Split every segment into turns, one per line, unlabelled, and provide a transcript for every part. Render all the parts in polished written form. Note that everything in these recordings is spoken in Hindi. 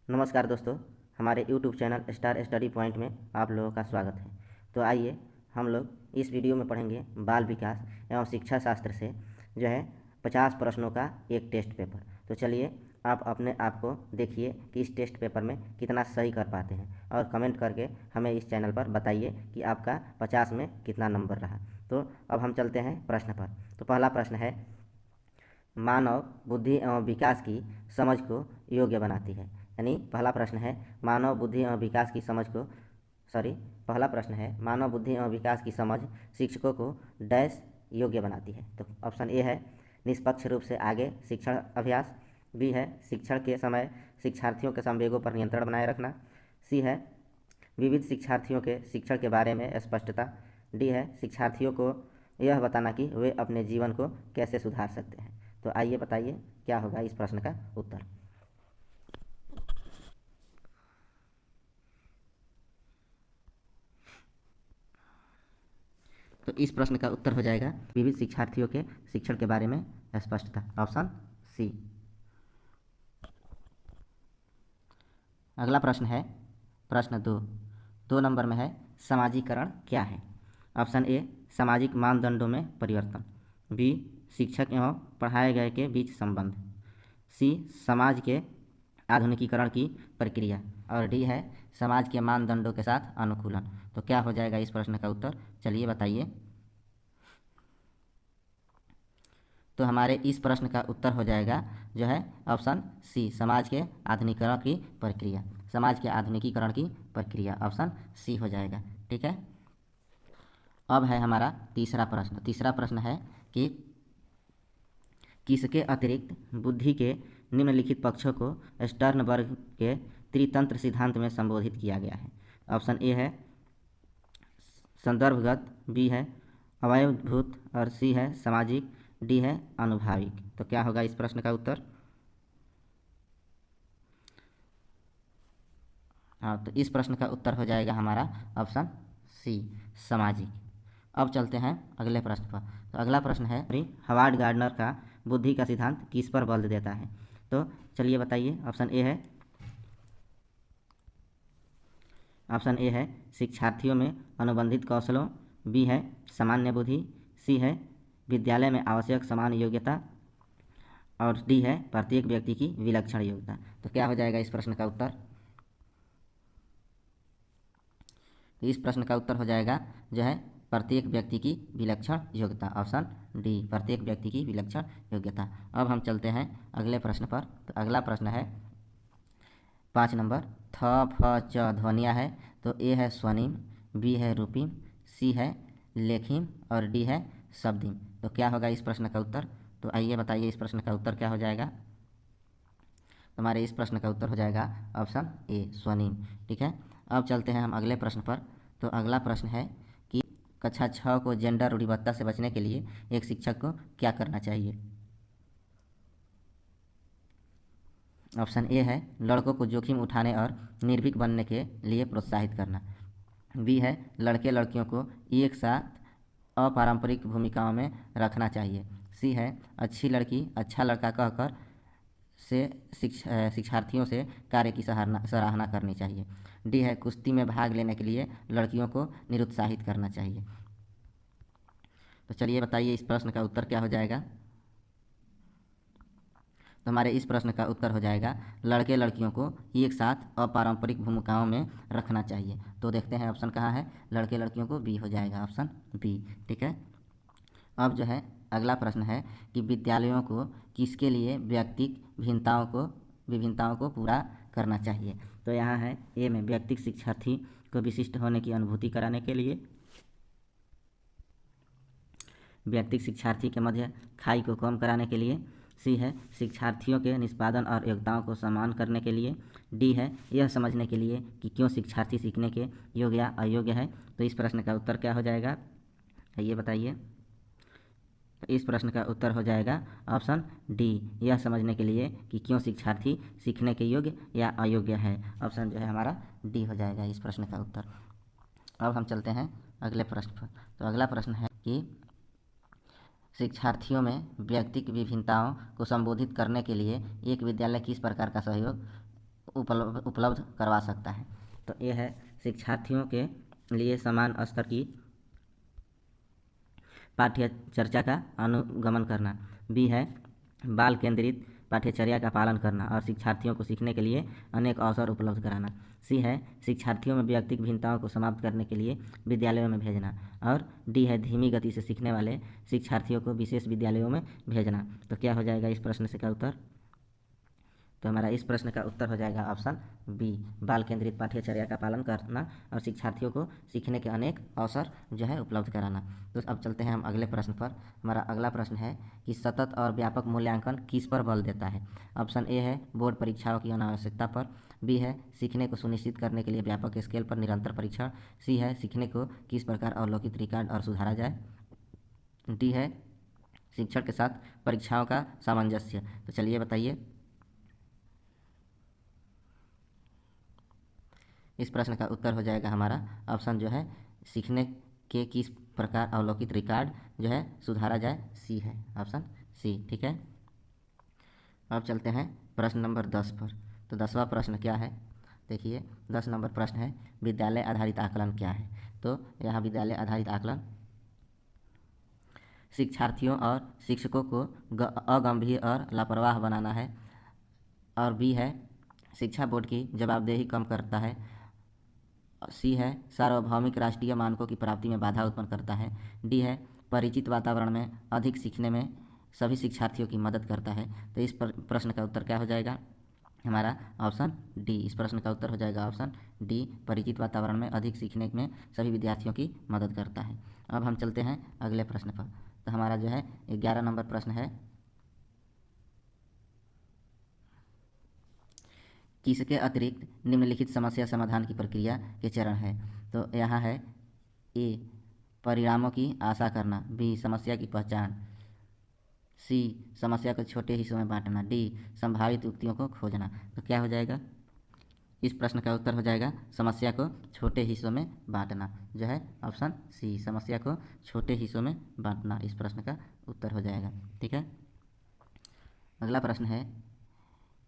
नमस्कार दोस्तों, हमारे YouTube channel star study point में आप लोगों का स्वागत है। तो आइए हम लोग इस वीडियो में पढ़ेंगे बाल विकास एवं शिक्षा शास्त्र से जो है 50 प्रश्नों का एक टेस्ट पेपर। तो चलिए आप अपने आप को देखिए कि इस टेस्ट पेपर में कितना सही कर पाते हैं और कमेंट करके हमें इस चैनल पर बताइए कि आपका 50 में कितना नंबर रहा। तो अब हम चलते हैं प्रश्न पर। तो पहला प्रश्न है, मानव बुद्धि एवं विकास की समझ को योग्य बनाती है। यानी पहला प्रश्न है मानव बुद्धि एवं विकास की समझ को पहला प्रश्न है मानव बुद्धि एवं विकास की समझ शिक्षकों को डैश योग्य बनाती है। तो ऑप्शन ए है निष्पक्ष रूप से आगे शिक्षण अभ्यास, बी है शिक्षण के समय शिक्षार्थियों के संवेगों पर नियंत्रण बनाए रखना, सी है विविध शिक्षार्थियों के शिक्षण के बारे में स्पष्टता, डी है शिक्षार्थियों को यह बताना कि वे अपने जीवन को कैसे सुधार सकते हैं। तो आइए बताइए क्या होगा इस प्रश्न का उत्तर। तो इस प्रश्न का उत्तर हो जाएगा विविध शिक्षार्थियों के शिक्षण के बारे में स्पष्टता, ऑप्शन सी। अगला प्रश्न है प्रश्न 2 नंबर में है समाजीकरण क्या है। ऑप्शन ए सामाजिक मानदंडों में परिवर्तन, बी शिक्षक एवं पढ़ाए गए के बीच संबंध, सी समाज के आधुनिकीकरण की प्रक्रिया और डी है समाज के मानदंडों के साथ अनुकूलन। तो क्या हो जाएगा इस प्रश्न का उत्तर, चलिए बताइए। तो हमारे इस प्रश्न का उत्तर हो जाएगा जो है ऑप्शन सी समाज के आधुनिकीकरण की प्रक्रिया। समाज के आधुनिकीकरण की प्रक्रिया ऑप्शन सी हो जाएगा। ठीक है, अब है हमारा तीसरा प्रश्न है कि किसके अतिरिक्त बुद्धि के निम्नलिखित पक्षों को स्टर्नबर्ग के त्रितंत्र सिद्धांत में संबोधित किया गया है। ऑप्शन ए है संदर्भगत, बी है अवयवभूत और सी है सामाजिक, डी है अनुभाविक। तो क्या होगा इस प्रश्न का उत्तर। हाँ, तो इस प्रश्न का उत्तर हो जाएगा हमारा ऑप्शन सी सामाजिक। अब चलते हैं अगले प्रश्न पर। तो अगला प्रश्न है हवार्ड गार्डनर का बुद्धि का सिद्धांत किस पर बल देता है। तो चलिए बताइए। ऑप्शन ए है शिक्षार्थियों में अनुबंधित कौशलों, बी है सामान्य बुद्धि, सी है विद्यालय में आवश्यक समान योग्यता और डी है प्रत्येक व्यक्ति की विलक्षण योग्यता। तो क्या हो जाएगा इस प्रश्न का उत्तर। तो इस प्रश्न का उत्तर हो जाएगा जो है प्रत्येक व्यक्ति की विलक्षण योग्यता, ऑप्शन डी प्रत्येक व्यक्ति की विलक्षण योग्यता। अब हम चलते हैं अगले प्रश्न पर। तो अगला प्रश्न है 5 नंबर, थ फ च ध्वनिया है। तो ए है स्वनिम, बी है रूपिम, सी है लेखिम और डी है शब्दिम। तो क्या होगा इस प्रश्न का उत्तर। तो आइए बताइए इस प्रश्न का उत्तर क्या हो जाएगा। हमारे इस प्रश्न का उत्तर हो जाएगा ऑप्शन ए स्वनिम। ठीक है, अब चलते हैं हम अगले प्रश्न पर। तो अगला प्रश्न है कि कक्षा 6 को जेंडर रूढ़िबद्धता से बचने के लिए एक शिक्षक को क्या करना चाहिए। ऑप्शन ए है लड़कों को जोखिम उठाने और निर्भीक बनने के लिए प्रोत्साहित करना, बी है लड़के लड़कियों को एक साथ अपारंपरिक भूमिकाओं में रखना चाहिए, सी है अच्छी लड़की अच्छा लड़का कहकर से शिक्षार्थियों से कार्य की सराहना करनी चाहिए, डी है कुश्ती में भाग लेने के लिए लड़कियों को निरुत्साहित करना चाहिए। तो चलिए बताइए इस प्रश्न का उत्तर क्या हो जाएगा। तो हमारे इस प्रश्न का उत्तर हो जाएगा लड़के लड़कियों को एक साथ अपारंपरिक भूमिकाओं में रखना चाहिए। तो देखते हैं ऑप्शन कहाँ है, लड़के लड़कियों को बी हो जाएगा, ऑप्शन बी। ठीक है, अब जो है अगला प्रश्न है कि विद्यालयों को किसके लिए व्यक्तिक विभिन्नताओं को पूरा करना चाहिए। तो यहाँ है ए में व्यक्तिक शिक्षार्थी को विशिष्ट होने की अनुभूति कराने के लिए, व्यक्तिक शिक्षार्थी के मध्य खाई को कम कराने के लिए, सी है शिक्षार्थियों के निष्पादन और योग्यताओं को सम्मान करने के लिए, डी है यह समझने के लिए कि क्यों शिक्षार्थी सीखने के योग्य या अयोग्य है। तो इस प्रश्न का उत्तर क्या हो जाएगा, ये बताइए। तो इस प्रश्न का उत्तर हो जाएगा ऑप्शन डी यह समझने के लिए कि क्यों शिक्षार्थी सीखने के योग्य या अयोग्य है, ऑप्शन जो है हमारा डी हो जाएगा इस प्रश्न का उत्तर। अब हम चलते हैं अगले प्रश्न पर। तो अगला प्रश्न है कि शिक्षार्थियों में व्यक्तिक विभिन्नताओं को संबोधित करने के लिए एक विद्यालय किस प्रकार का सहयोग उपलब्ध करवा सकता है। तो ये है शिक्षार्थियों के लिए समान स्तर की पाठ्य चर्चा का अनुगमन करना। बी है बाल केंद्रित पाठ्यचर्या का पालन करना और शिक्षार्थियों को सीखने के लिए अनेक अवसर उपलब्ध कराना। सी है शिक्षार्थियों में व्यक्तिगत भिन्नताओं को समाप्त करने के लिए विद्यालयों में भेजना। और डी है धीमी गति से सीखने वाले शिक्षार्थियों को विशेष विद्यालयों में भेजना। तो क्या हो जाएगा इस प्रश्न से का उत्तर? तो हमारा इस प्रश्न का उत्तर हो जाएगा ऑप्शन बी, बाल केंद्रित पाठ्यचर्या का पालन करना और शिक्षार्थियों को सीखने के अनेक अवसर जो है उपलब्ध कराना। तो अब चलते हैं हम अगले प्रश्न पर। हमारा अगला प्रश्न है कि सतत और व्यापक मूल्यांकन किस पर बल देता है? ऑप्शन ए है बोर्ड परीक्षाओं की अनावश्यकता पर। बी है सीखने को सुनिश्चित करने के लिए व्यापक स्केल पर निरंतर परीक्षण। सी है सीखने को किस प्रकार अवलोकित रिकॉर्ड और सुधारा जाए। डी है शिक्षण के साथ परीक्षाओं का सामंजस्य। तो चलिए बताइए इस प्रश्न का उत्तर हो जाएगा हमारा ऑप्शन जो है सीखने के किस प्रकार अवलोकित रिकॉर्ड जो है सुधारा जाए, सी है ऑप्शन सी। ठीक है, अब चलते हैं प्रश्न नंबर 10 पर। तो 10वां प्रश्न क्या है देखिए, 10 नंबर प्रश्न है विद्यालय आधारित आकलन क्या है? तो यहाँ विद्यालय आधारित आकलन शिक्षार्थियों और शिक्षकों को अगंभीर और लापरवाह बनाना है। और बी है शिक्षा बोर्ड की जवाबदेही कम करता है। सी है सार्वभौमिक राष्ट्रीय मानकों की प्राप्ति में बाधा उत्पन्न करता है। डी है परिचित वातावरण में अधिक सीखने में सभी शिक्षार्थियों की मदद करता है। तो इस प्रश्न का उत्तर क्या हो जाएगा हमारा? Option D. इस प्रश्न का उत्तर हो जाएगा ऑप्शन डी, परिचित वातावरण में अधिक सीखने में सभी विद्यार्थियों की मदद करता है। अब हम चलते हैं अगले प्रश्न पर। तो हमारा जो है 11 नंबर प्रश्न है किसके अतिरिक्त निम्नलिखित समस्या समाधान की प्रक्रिया के चरण है? तो यहाँ है ए परिणामों की आशा करना, बी समस्या की पहचान, सी समस्या को छोटे हिस्सों में बांटना, डी संभावित युक्तियों को खोजना। तो क्या हो जाएगा इस प्रश्न का उत्तर? हो जाएगा समस्या को छोटे हिस्सों में बांटना, जो है ऑप्शन सी, समस्या को छोटे हिस्सों में बांटना इस प्रश्न का उत्तर हो जाएगा। ठीक है, अगला प्रश्न है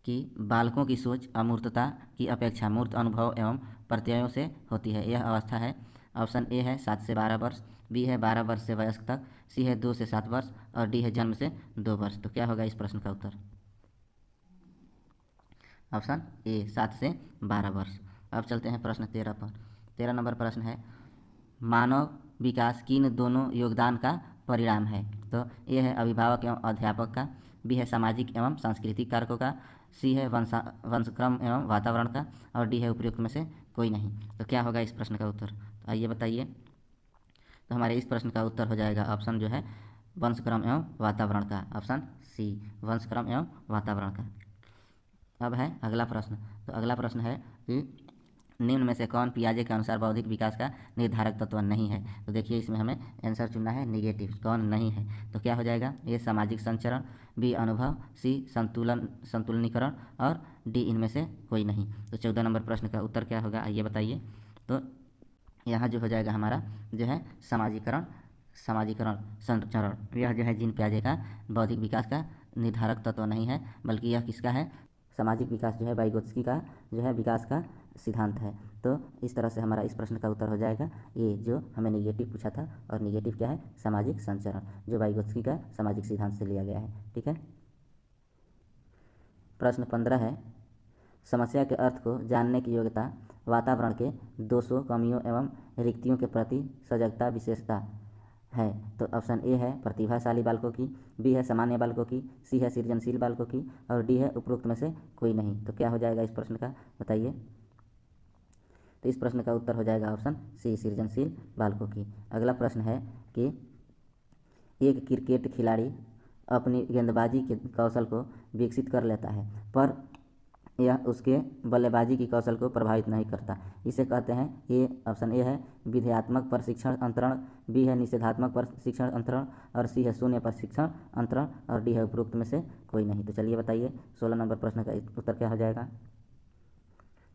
कि बालकों की सोच अमूर्तता की अपेक्षा मूर्त अनुभव एवं प्रत्ययों से होती है। यह अवस्था है ऑप्शन ए है 7 से 12 वर्ष, बी है 12 वर्ष से वयस्क तक, सी है 2 से 7 वर्ष और डी है जन्म से 2 वर्ष। तो क्या होगा इस प्रश्न का उत्तर? ऑप्शन ए 7 से 12 वर्ष। अब चलते हैं प्रश्न 13 पर। 13 नंबर प्रश्न है मानव विकास किन दोनों योगदान का परिणाम है? तो ए है अभिभावक एवं अध्यापक का, बी है सामाजिक एवं सांस्कृतिक कारकों का, सी है वंशक्रम एवं वातावरण का और डी है उपयुक्त में से कोई नहीं। तो क्या होगा इस प्रश्न का उत्तर? तो आइए बताइए। तो हमारे इस प्रश्न का उत्तर हो जाएगा ऑप्शन जो है वंशक्रम एवं वातावरण का, ऑप्शन सी, वंशक्रम एवं वातावरण का। अब है अगला प्रश्न। तो अगला प्रश्न है कि निम्न में से कौन पियाजे के अनुसार बौद्धिक विकास का निर्धारक तत्व नहीं है? तो देखिए इसमें हमें आंसर चुनना है निगेटिव, कौन नहीं है। तो क्या हो जाएगा? ए सामाजिक संचरण, बी अनुभव, सी संतुलनीकरण और डी इनमें से कोई नहीं। तो 14 नंबर प्रश्न का उत्तर क्या होगा आइए बताइए। तो यहाँ जो हो जाएगा हमारा जो है समाजीकरण संचरण, यह जो है जीन पियाजे का बौद्धिक विकास का निर्धारक तत्व नहीं है, बल्कि यह किसका है? सामाजिक विकास जो है वाइगोत्स्की का जो है विकास का सिद्धांत है। तो इस तरह से हमारा इस प्रश्न का उत्तर हो जाएगा ये, जो हमें निगेटिव पूछा था, और निगेटिव क्या है? सामाजिक संचरण, जो वाइगोत्स्की का सामाजिक सिद्धांत से लिया गया है। ठीक है, प्रश्न 15 है समस्या के अर्थ को जानने की योग्यता वातावरण के दोषों, कमियों एवं रिक्तियों के प्रति सजगता विशेषता है। तो ऑप्शन ए है प्रतिभाशाली बालकों की, बी है सामान्य बालकों की, सी है सृजनशील बालकों की और डी है उपरोक्त में से कोई नहीं। तो क्या हो जाएगा इस प्रश्न का बताइए। तो इस प्रश्न का उत्तर हो जाएगा ऑप्शन सी, सृजनशील बालकों की। अगला प्रश्न है कि एक क्रिकेट खिलाड़ी अपनी गेंदबाजी के कौशल को विकसित कर लेता है पर यह उसके बल्लेबाजी की कौशल को प्रभावित नहीं करता, इसे कहते हैं ए, ऑप्शन ए है विधेयात्मक प्रशिक्षण अंतरण, बी है निषेधात्मक प्रशिक्षण अंतरण और सी है शून्य प्रशिक्षण अंतरण और डी है उपरोक्त में से कोई नहीं। तो चलिए बताइए 16 नंबर प्रश्न का उत्तर क्या हो जाएगा?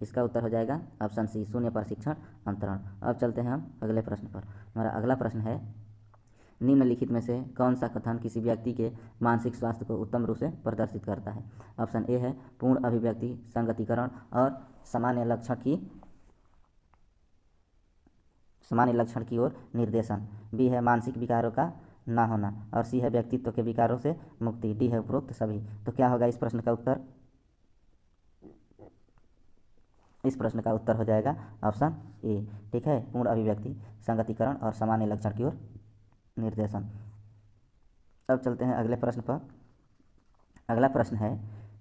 इसका उत्तर हो जाएगा ऑप्शन सी, शून्य प्रशिक्षण अंतरण। अब चलते हैं हम अगले प्रश्न पर। हमारा अगला प्रश्न है
निम्नलिखित में से कौन सा कथन किसी व्यक्ति के मानसिक स्वास्थ्य को उत्तम रूप से प्रदर्शित करता है? ऑप्शन ए है पूर्ण अभिव्यक्ति, संगतिकरण और सामान्य लक्षण की ओर निर्देशन। बी है मानसिक विकारों का ना होना और सी है व्यक्तित्व के विकारों से मुक्ति। डी है उपरोक्त सभी। तो क्या होगा इस प्रश्न का उत्तर? इस प्रश्न का उत्तर हो जाएगा ऑप्शन ए। ठीक है, पूर्ण अभिव्यक्ति, संगतिकरण और सामान्य लक्षण की ओर निर्देशन। अब चलते हैं अगले प्रश्न पर। अगला प्रश्न है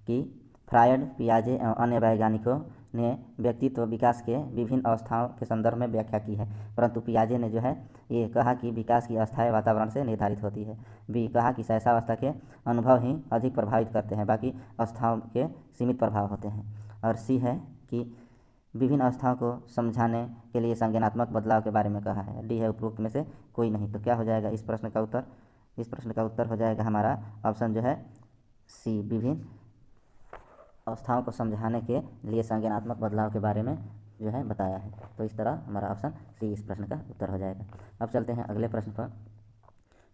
कि फ्रायड, पियाजे एवं अन्य वैज्ञानिकों ने व्यक्तित्व विकास के विभिन्न अवस्थाओं के संदर्भ में व्याख्या की है, परंतु पियाजे ने जो है ये कहा कि विकास की अवस्थाएं वातावरण से निर्धारित होती है। बी कहा कि शैशवावस्था के अनुभव ही अधिक प्रभावित करते हैं, बाकी अवस्थाओं के सीमित प्रभाव होते हैं। और सी है कि विभिन्न अवस्थाओं को समझाने के लिए संज्ञानात्मक बदलाव के बारे में कहा है। डी है उपरोक्त में से कोई नहीं। तो क्या हो जाएगा इस प्रश्न का उत्तर? इस प्रश्न का उत्तर हो जाएगा हमारा ऑप्शन जो है सी, विभिन्न अवस्थाओं को समझाने के लिए संज्ञानात्मक बदलाव के बारे में जो है बताया है। तो इस तरह हमारा ऑप्शन सी इस प्रश्न का उत्तर हो जाएगा। अब चलते हैं अगले प्रश्न पर।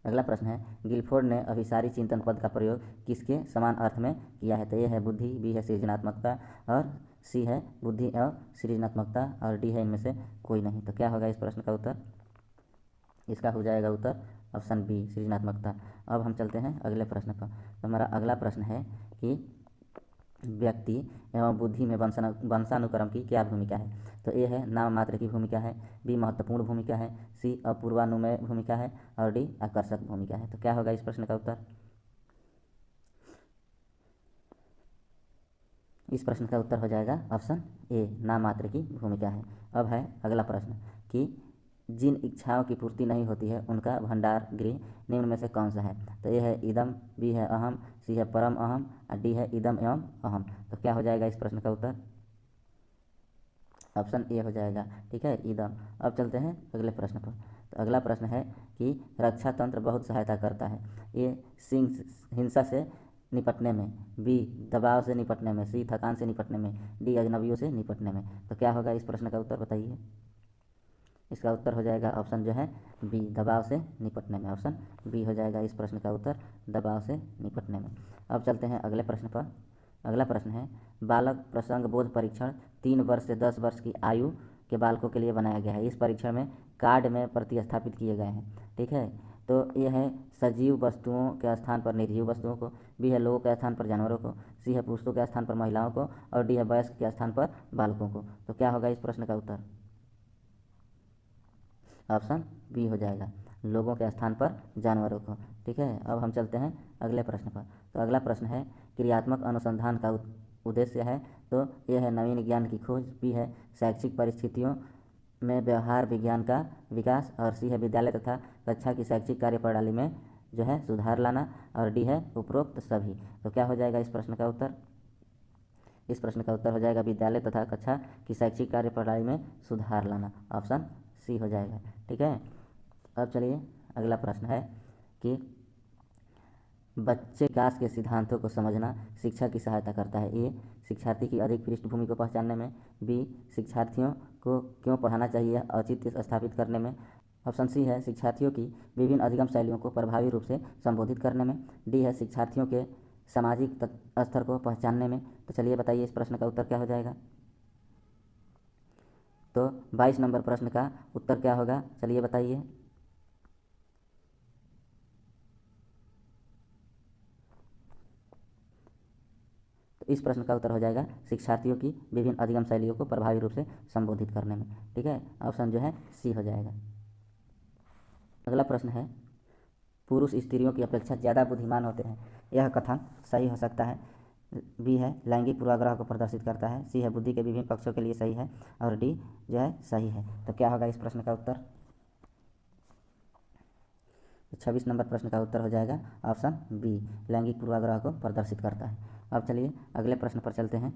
अगला प्रश्न है गिलफोर्ड ने अभिसारी चिंतन पद का प्रयोग किसके समान अर्थ में किया है? तो ये है बुद्धि, बी है सृजनात्मकता और सी है बुद्धि एवं सृजनात्मकता और डी है इनमें से कोई नहीं। तो क्या होगा इस प्रश्न का उत्तर? इसका हो जाएगा उत्तर ऑप्शन बी, सृजनात्मकता। अब हम चलते हैं अगले प्रश्न पर। तो हमारा अगला प्रश्न है कि व्यक्ति एवं बुद्धि में वंशानुक्रम की क्या भूमिका है? तो ए है नाम मात्र की भूमिका है, बी महत्वपूर्ण भूमिका है, सी अपूर्वानुमेय भूमिका है और डी आकर्षक भूमिका है। तो क्या होगा इस प्रश्न का उत्तर? इस प्रश्न का उत्तर हो जाएगा ऑप्शन ए, नाम मात्र की भूमिका है। अब है अगला प्रश्न कि जिन इच्छाओं की पूर्ति नहीं होती है उनका भंडार गृह निम्न में से कौन सा है? तो ए है इदम, बी है अहम, सी है परम अहम और डी है इदम एवं अहम। तो क्या हो जाएगा इस प्रश्न का उत्तर? ऑप्शन ए हो जाएगा। ठीक है, इदम। अब चलते हैं अगले प्रश्न पर। तो अगला प्रश्न है कि रक्षा तंत्र बहुत सहायता करता है। ए हिंसा से निपटने में, बी दबाव से निपटने में, सी थकान से निपटने में, डी अजनबियों से निपटने में। तो क्या होगा इस प्रश्न का उत्तर बताइए? इसका उत्तर हो जाएगा ऑप्शन जो है बी, दबाव से निपटने में। ऑप्शन बी हो जाएगा इस प्रश्न का उत्तर, दबाव से निपटने में। अब चलते हैं अगले प्रश्न पर। अगला प्रश्न है बालक प्रसंग बोध परीक्षण 3 वर्ष से 10 वर्ष की आयु के बालकों के लिए बनाया गया है। इस परीक्षण में कार्ड में प्रतिस्थापित किए गए हैं। ठीक है, तो ये है सजीव वस्तुओं के स्थान पर निर्जीव वस्तुओं को, बी है लोगों के स्थान पर जानवरों को, सी है पुरुषों के स्थान पर महिलाओं को और डी है वयस्क के स्थान पर बालकों को। तो क्या होगा इस प्रश्न का उत्तर? ऑप्शन बी हो जाएगा, लोगों के स्थान पर जानवरों को। ठीक है, अब हम चलते हैं अगले प्रश्न पर। तो अगला प्रश्न है क्रियात्मक अनुसंधान का उद्देश्य है। तो यह है नवीन ज्ञान की खोज, बी है शैक्षिक परिस्थितियों में व्यवहार विज्ञान का विकास और सी है विद्यालय तथा कक्षा की शैक्षिक कार्य प्रणाली में जो है सुधार लाना और डी है उपरोक्त सभी। तो क्या हो जाएगा इस प्रश्न का उत्तर? इस प्रश्न का उत्तर हो जाएगा विद्यालय तथा कक्षा की शैक्षिक कार्य प्रणाली में सुधार लाना। ऑप्शन सी हो जाएगा। ठीक है, अब चलिए अगला प्रश्न है कि बच्चे विकास के सिद्धांतों को समझना शिक्षा की सहायता करता है। ए शिक्षार्थी की अधिक पृष्ठभूमि को पहचानने में, बी शिक्षार्थियों को क्यों पढ़ाना चाहिए औचित्य स्थापित करने में, ऑप्शन सी है शिक्षार्थियों की विभिन्न अधिगम शैलियों को प्रभावी रूप से संबोधित करने में, डी है शिक्षार्थियों के सामाजिक स्तर को पहचानने में। तो चलिए बताइए इस प्रश्न का उत्तर क्या हो जाएगा? तो 22 नंबर प्रश्न का उत्तर क्या होगा, चलिए बताइए। तो इस प्रश्न का उत्तर हो जाएगा शिक्षार्थियों की विभिन्न अधिगम शैलियों को प्रभावी रूप से संबोधित करने में। ठीक है, ऑप्शन जो है सी हो जाएगा। अगला प्रश्न है पुरुष स्त्रियों की अपेक्षा ज़्यादा बुद्धिमान होते हैं, यह कथन सही हो सकता है? बी है लैंगिक पूर्वाग्रह को प्रदर्शित करता है, सी है बुद्धि के विभिन्न पक्षों के लिए सही है और डी जो है सही है। तो क्या होगा इस प्रश्न का उत्तर? 26 नंबर प्रश्न का उत्तर हो जाएगा ऑप्शन बी, लैंगिक पूर्वाग्रह को प्रदर्शित करता है। अब चलिए अगले प्रश्न पर चलते हैं।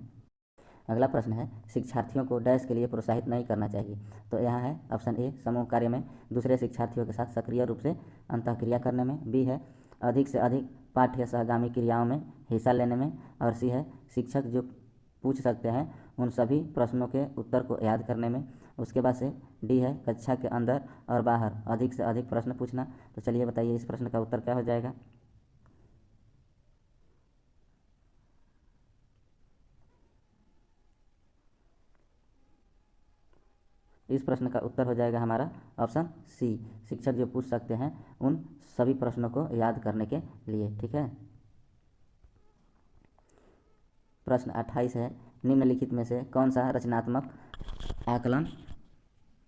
अगला प्रश्न है शिक्षार्थियों को डैश के लिए प्रोत्साहित नहीं करना चाहिए। तो यहाँ है ऑप्शन ए समूह कार्य में दूसरे शिक्षार्थियों के साथ सक्रिय रूप से अंतःक्रिया करने में, बी है अधिक से अधिक पाठ्य सहगामी क्रियाओं में हिस्सा लेने में और सी है शिक्षक जो पूछ सकते हैं उन सभी प्रश्नों के उत्तर को याद करने में। उसके बाद से डी है कक्षा के अंदर और बाहर अधिक से अधिक प्रश्न पूछना। तो चलिए बताइए इस प्रश्न का उत्तर क्या हो जाएगा। इस प्रश्न का उत्तर हो जाएगा हमारा ऑप्शन सी, शिक्षक जो पूछ सकते हैं उन सभी प्रश्नों को याद करने के लिए। ठीक है। प्रश्न 28 है, निम्नलिखित में से कौन सा रचनात्मक आकलन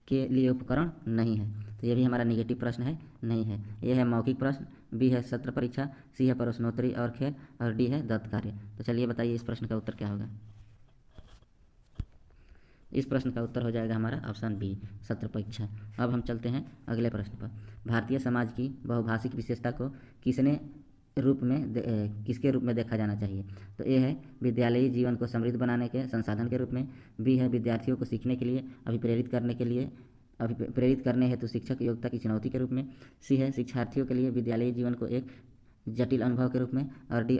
के लिए उपकरण नहीं है। तो ये भी हमारा निगेटिव प्रश्न है, नहीं है। ये है मौखिक प्रश्न, बी है सत्र परीक्षा, सी है प्रश्नोत्तरी और खेल और डी है दत्त कार्य। तो चलिए बताइए इस प्रश्न का उत्तर क्या होगा। इस प्रश्न का उत्तर हो जाएगा हमारा ऑप्शन बी, सत्र परीक्षा। अब हम चलते हैं अगले प्रश्न पर। भारतीय समाज की बहुभाषिक विशेषता को किसके रूप में देखा जाना चाहिए। तो ए है विद्यालयी जीवन को समृद्ध बनाने के संसाधन के रूप में, बी है विद्यार्थियों को सीखने के लिए अभिप्रेरित करने हेतु शिक्षक योग्यता की चुनौती के रूप में, सी है शिक्षार्थियों के लिए विद्यालयी जीवन को एक जटिल अनुभव के रूप में और डी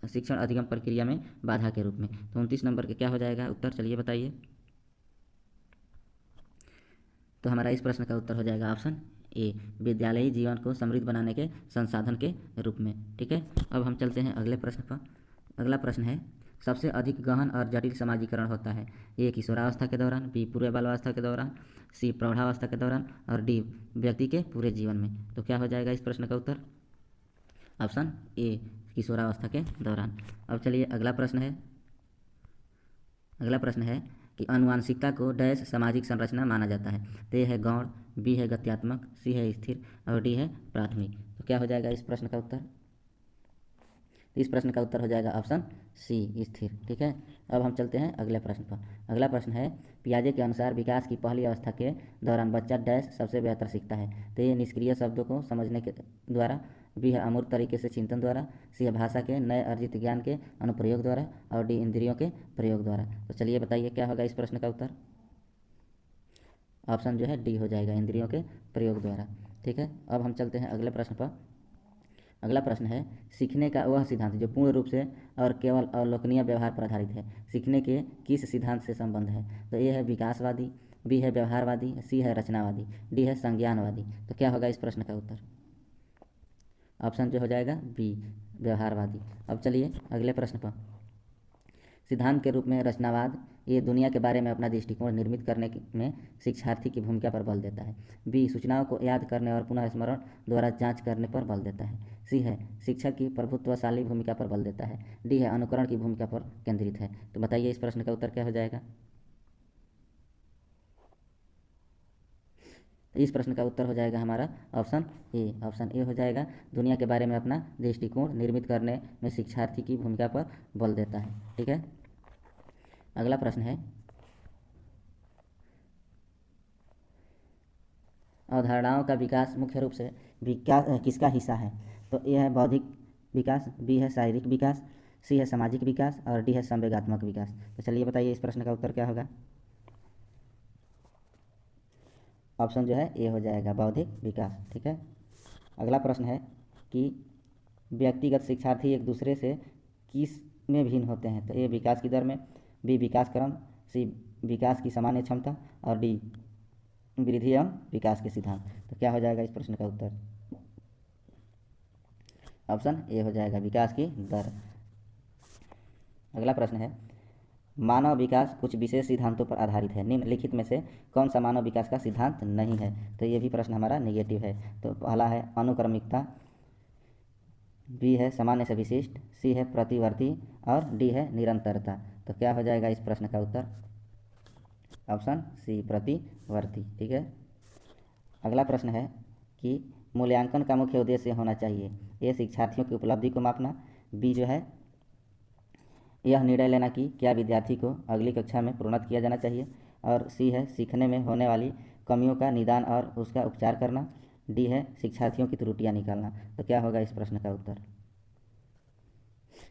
शिक्षण अधिगम प्रक्रिया में बाधा के रूप में। तो 29 नंबर के क्या हो जाएगा उत्तर, चलिए बताइए। तो हमारा इस प्रश्न का उत्तर हो जाएगा ऑप्शन ए, विद्यालयी जीवन को समृद्ध बनाने के संसाधन के रूप में। ठीक है। अब हम चलते हैं अगले प्रश्न पर। अगला प्रश्न है, सबसे अधिक गहन और जटिल समाजीकरण होता है। ए किशोरावस्था के दौरान, बी पूरे बाल्यावस्था के दौरान, सी प्रौढ़ावस्था के दौरान और डी व्यक्ति के पूरे जीवन में। तो क्या हो जाएगा इस प्रश्न का उत्तर, ऑप्शन ए, किशोरावस्था के दौरान। अब चलिए अगला प्रश्न है कि आनुवांशिकता को डैश सामाजिक संरचना माना जाता है। तो ये है गौण, बी है गत्यात्मक, सी है स्थिर और डी है प्राथमिक। तो क्या हो जाएगा इस प्रश्न का उत्तर। इस प्रश्न का उत्तर हो जाएगा ऑप्शन सी, स्थिर। ठीक है। अब हम चलते हैं अगले प्रश्न पर। अगला प्रश्न है, पियाजे के अनुसार विकास की पहली अवस्था के दौरान बच्चा डैश सबसे बेहतर सीखता है। तो ये निष्क्रिय शब्दों को समझने के द्वारा, बी है अमूर्त तरीके से चिंतन द्वारा, सी है भाषा के नए अर्जित ज्ञान के अनुप्रयोग द्वारा और डी इंद्रियों के प्रयोग द्वारा। तो चलिए बताइए क्या होगा इस प्रश्न का उत्तर। ऑप्शन जो है डी हो जाएगा, इंद्रियों के प्रयोग द्वारा। ठीक है। अब हम चलते हैं अगले प्रश्न पर। अगला प्रश्न है, सीखने का वह सिद्धांत जो पूर्ण रूप से और केवल अवलोकनीय व्यवहार पर आधारित है, सीखने के किस सिद्धांत से संबंध है। तो ए है विकासवादी, बी है व्यवहारवादी, सी है रचनावादी, डी है संज्ञानवादी। तो क्या होगा इस प्रश्न का उत्तर, ऑप्शन जो हो जाएगा बी, व्यवहारवादी। अब चलिए अगले प्रश्न पर। सिद्धांत के रूप में रचनावाद ये दुनिया के बारे में अपना दृष्टिकोण निर्मित करने में शिक्षार्थी की भूमिका पर बल देता है, बी सूचनाओं को याद करने और पुनः स्मरण द्वारा जांच करने पर बल देता है, सी है शिक्षक की प्रभुत्वशाली भूमिका पर बल देता है, डी है अनुकरण की भूमिका पर केंद्रित है। तो बताइए इस प्रश्न का उत्तर क्या हो जाएगा। इस प्रश्न का उत्तर हो जाएगा हमारा ऑप्शन ए हो जाएगा, दुनिया के बारे में अपना दृष्टिकोण निर्मित करने में शिक्षार्थी की भूमिका पर बल देता है। ठीक है। अगला प्रश्न है, अवधारणाओं का विकास मुख्य रूप से किसका हिस्सा है। तो ए है बौद्धिक विकास, बी है शारीरिक विकास, सी है सामाजिक विकास और डी है संवेगात्मक विकास। तो चलिए बताइए इस प्रश्न का उत्तर क्या होगा। ऑप्शन जो है ए हो जाएगा, बौद्धिक विकास। ठीक है। अगला प्रश्न है कि व्यक्तिगत शिक्षार्थी एक दूसरे से किस में भिन्न होते हैं। तो ए विकास की दर में, बी विकास क्रम, सी विकास की सामान्य क्षमता और डी वृद्धि एवं विकास के सिद्धांत। तो क्या हो जाएगा इस प्रश्न का उत्तर, ऑप्शन ए हो जाएगा, विकास की दर। अगला प्रश्न है, मानव विकास कुछ विशेष सिद्धांतों पर आधारित है, निम्नलिखित में से कौन सा मानव विकास का सिद्धांत नहीं है। तो ये भी प्रश्न हमारा नेगेटिव है। तो पहला है अनुक्रमिकता, बी है सामान्य से विशिष्ट, सी है प्रतिवर्ती और डी है निरंतरता। तो क्या हो जाएगा इस प्रश्न का उत्तर, ऑप्शन सी, प्रतिवर्ती। ठीक है। अगला प्रश्न है कि मूल्यांकन का मुख्य उद्देश्य होना चाहिए, ए शिक्षार्थियों की उपलब्धि को मापना, बी जो है यह निर्णय लेना कि क्या विद्यार्थी को अगली कक्षा में प्रोन्नत किया जाना चाहिए, और सी है सीखने में होने वाली कमियों का निदान और उसका उपचार करना, डी है शिक्षार्थियों की त्रुटियां निकालना। तो क्या होगा इस प्रश्न का उत्तर,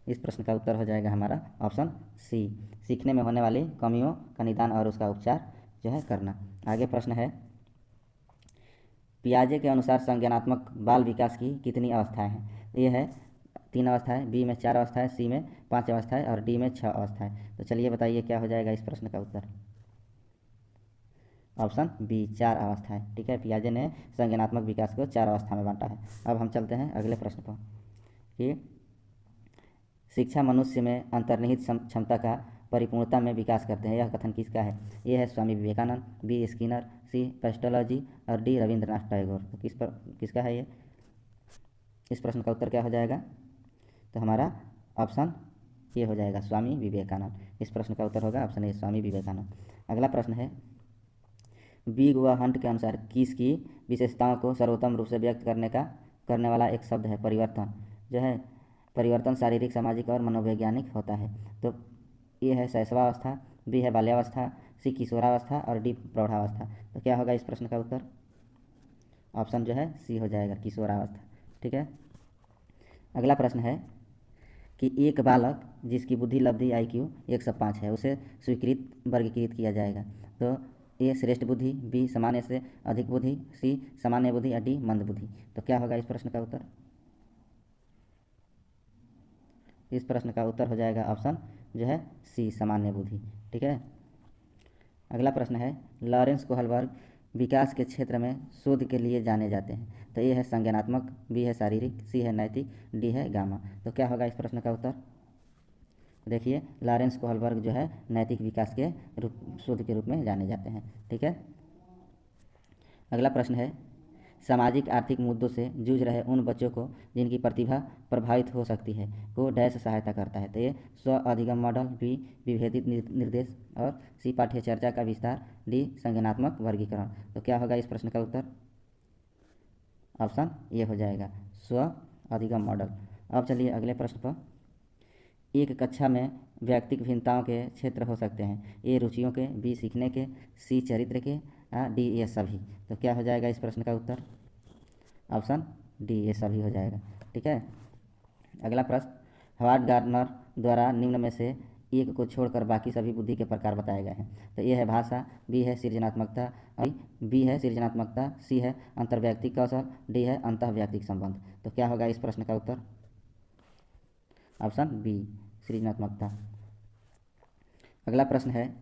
इस प्रश्न का उत्तर हो जाएगा हमारा ऑप्शन सी, सीखने में होने वाली कमियों का निदान और उसका उपचार जो है करना। आगे प्रश्न है, पियाजे के अनुसार संज्ञानात्मक बाल विकास की कितनी अवस्थाएं हैं। ए है 3 अवस्थाएं, बी में 4 अवस्थाएं, सी में 5 अवस्थाएं और डी में 6 अवस्थाएं। तो चलिए बताइए क्या हो जाएगा इस प्रश्न का उत्तर। ऑप्शन बी 4 अवस्थाएं। ठीक है, पियाजे ने संज्ञानात्मक विकास को 4 अवस्था में बांटा है। अब हम चलते हैं अगले प्रश्न पर कि शिक्षा मनुष्य में अंतर्निहित क्षमता का परिपूर्णता में विकास करते हैं। यह कथन किसका है? ए है स्वामी विवेकानंद, बी स्किनर, सी पेस्टोलॉजी और डी रविंद्रनाथ टैगोर। तो किसका है ये? इस प्रश्न का उत्तर क्या हो जाएगा? तो हमारा ऑप्शन ये हो जाएगा स्वामी विवेकानंद। इस प्रश्न का उत्तर होगा ऑप्शन ए स्वामी विवेकानंद। अगला प्रश्न है बिग व हंट के अनुसार किसकी विशेषताओं को सर्वोत्तम रूप से व्यक्त करने वाला एक शब्द है परिवर्तन। जो है परिवर्तन शारीरिक, सामाजिक और मनोवैज्ञानिक होता है। तो ये है शैशवावस्था, बी है बाल्यावस्था, सी किशोरावस्था और डी प्रौढ़ावस्था। तो क्या होगा इस प्रश्न का उत्तर? ऑप्शन जो है सी हो जाएगा किशोरावस्था। ठीक है, अगला प्रश्न है कि एक बालक जिसकी बुद्धि लब्धि IQ 105 है उसे स्वीकृत वर्गीकृत किया जाएगा। तो ए श्रेष्ठ बुद्धि, बी सामान्य से अधिक बुद्धि, सी सामान्य बुद्धि और डी मंद बुद्धि। तो क्या होगा इस प्रश्न का उत्तर? इस प्रश्न का उत्तर हो जाएगा ऑप्शन जो है सी सामान्य बुद्धि। ठीक है, अगला प्रश्न है लॉरेंस कोहलबर्ग विकास के क्षेत्र में शोध के लिए जाने जाते हैं। तो ए है संज्ञानात्मक, बी है शारीरिक, सी है नैतिक, डी है गामा। तो क्या होगा इस प्रश्न का उत्तर? देखिए लॉरेंस कोहलबर्ग जो है नैतिक विकास के शोध के रूप में जाने जाते हैं। ठीक है, अगला प्रश्न है सामाजिक आर्थिक मुद्दों से जूझ रहे उन बच्चों को जिनकी प्रतिभा प्रभावित हो सकती है को डैश सहायता करता है। तो ये स्व अधिगम मॉडल, बी विभेदित निर्देश और सी पाठ्य चर्चा का विस्तार, डी संज्ञानात्मक वर्गीकरण। तो क्या होगा इस प्रश्न का उत्तर? ऑप्शन ये हो जाएगा स्व अधिगम मॉडल। अब चलिए अगले प्रश्न पर। एक कक्षा में व्यक्तिगत भिन्नताओं के क्षेत्र हो सकते हैं। ए रुचियों के, बी सीखने के, सी चरित्र के, डी ये सभी। तो क्या हो जाएगा इस प्रश्न का उत्तर? ऑप्शन डी ये सभी हो जाएगा। ठीक है, अगला प्रश्न हॉवार्ड गार्डनर द्वारा निम्न में से एक को छोड़कर बाकी सभी बुद्धि के प्रकार बताए गए हैं। तो ए है भाषा, बी है सृजनात्मकता, बी है सृजनात्मकता, सी है अंतर्वैयक्तिक कौशल, डी है अंतःवैयक्तिक संबंध। तो क्या होगा इस प्रश्न का उत्तर? ऑप्शन बी सृजनात्मकता। अगला प्रश्न है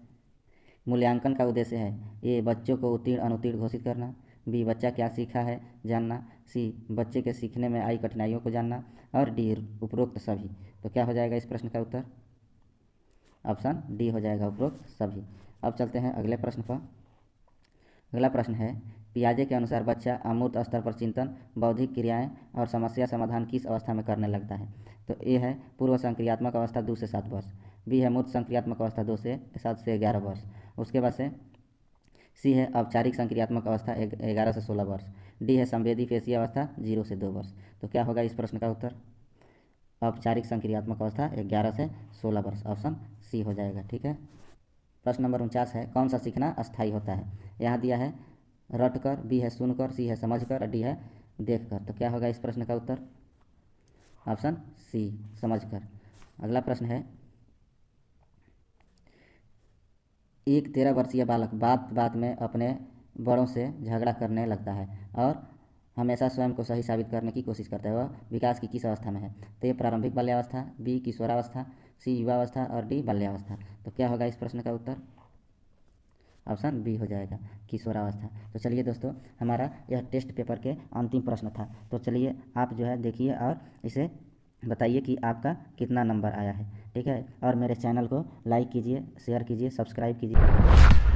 मूल्यांकन का उद्देश्य है ए बच्चों को उत्तीर्ण अनुत्तीर्ण घोषित करना, बी बच्चा क्या सीखा है जानना, सी बच्चे के सीखने में आई कठिनाइयों को जानना और डी उपरोक्त सभी। तो क्या हो जाएगा इस प्रश्न का उत्तर? ऑप्शन डी हो जाएगा उपरोक्त सभी। अब चलते हैं अगले प्रश्न पर। अगला प्रश्न है पियाजे के अनुसार बच्चा अमूर्त स्तर पर चिंतन, बौद्धिक क्रियाएं और समस्या समाधान किस अवस्था में करने लगता है? तो ए है पूर्व संक्रियात्मक अवस्था 2 से 7 वर्ष, बी है मूर्त संक्रियात्मक अवस्था 2 से 7 से 11 वर्ष, उसके बाद से सी है औपचारिक संक्रियात्मक अवस्था 11 से 16 वर्ष, डी है संवेदी फेसी अवस्था 0 से 2 वर्ष। तो क्या होगा इस प्रश्न का उत्तर? औपचारिक संक्रियात्मक अवस्था 11 से 16 वर्ष, ऑप्शन सी हो जाएगा। ठीक है, प्रश्न नंबर 49 है कौन सा सीखना अस्थायी होता है? यहाँ दिया है रटकर, बी है सुनकर, सी है समझकर और डी है देखकर। तो क्या होगा इस प्रश्न का उत्तर? ऑप्शन सी समझकर। अगला प्रश्न है एक 13 वर्षीय बालक बात बात में अपने बड़ों से झगड़ा करने लगता है और हमेशा स्वयं को सही साबित करने की कोशिश करता है। वह विकास की किस अवस्था में है? तो ये प्रारंभिक बाल्यावस्था, बी किशोरावस्था, सी युवावस्था और डी बाल्यावस्था। तो क्या होगा इस प्रश्न का उत्तर? ऑप्शन बी हो जाएगा किशोरावस्था। तो चलिए दोस्तों हमारा यह टेस्ट पेपर के अंतिम प्रश्न था। तो चलिए आप जो है देखिए और इसे बताइए कि आपका कितना नंबर आया है। ठीक है, और मेरे चैनल को लाइक कीजिए, शेयर कीजिए, सब्सक्राइब कीजिए।